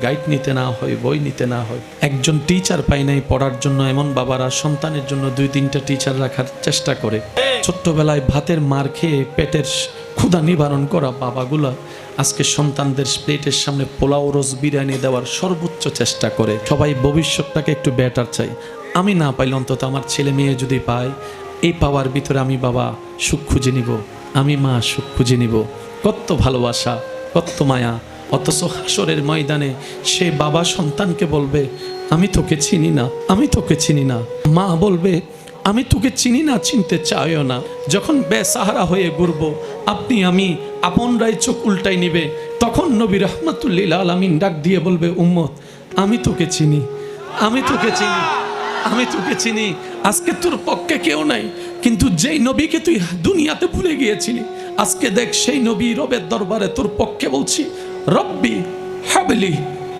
Guide নিতে না হয়, বই নিতে না হয়। একজন টিচার পাই নাই পড়ার জন্য, এমন বাবারা সন্তানের জন্য 2-3টা টিচার রাখার চেষ্টা করে। ছোট্টবেলায় ভাতের মার খেয়ে পেটের ক্ষুধা নিবারণ করা বাবাগুলা আজকে সন্তানদের প্লেটের সামনে পোলাও, রোজ, বিরিয়ানি দেওয়ার সর্বোচ্চ চেষ্টা করে। সবাই ভবিষ্যৎটাকে একটু বেটার চাই। আমি না পাইলে অন্তত আমার ছেলে মেয়ে যদি পায়, এই পাওয়ার ভিতরে আমি বাবা সুখ খুঁজে নিব, আমি মা সুখ খুঁজে নিব। কত ভালোবাসা, কত মায়া। অথচ হাসরের ময়দানে সে বাবা সন্তানকে বলবে, আমি তোকে চিনি না, আমি তোকে চিনি না। মা বলবে, আমি তোকে চিনি না, চিনতে চাইও না। যখন বেসাহারা হয়ে ঘুরব, আপনি আমি আপনরাই চোখ উল্টাই নিবে, তখন নবী রাহমাতুল্লিল আলামিন ডাক দিয়ে বলবে, উম্মত আমি তোকে চিনি, আমি তোকে চিনি, আমি তোকে চিনি। আজকে তোর পক্ষে কেউ নাই, কিন্তু যেই নবীকে তুই দুনিয়াতে ভুলে গিয়েছিলি, আজকে দেখ সেই নবী রবের দরবারে তোর পক্ষে বলছি, রব্বি হাবলি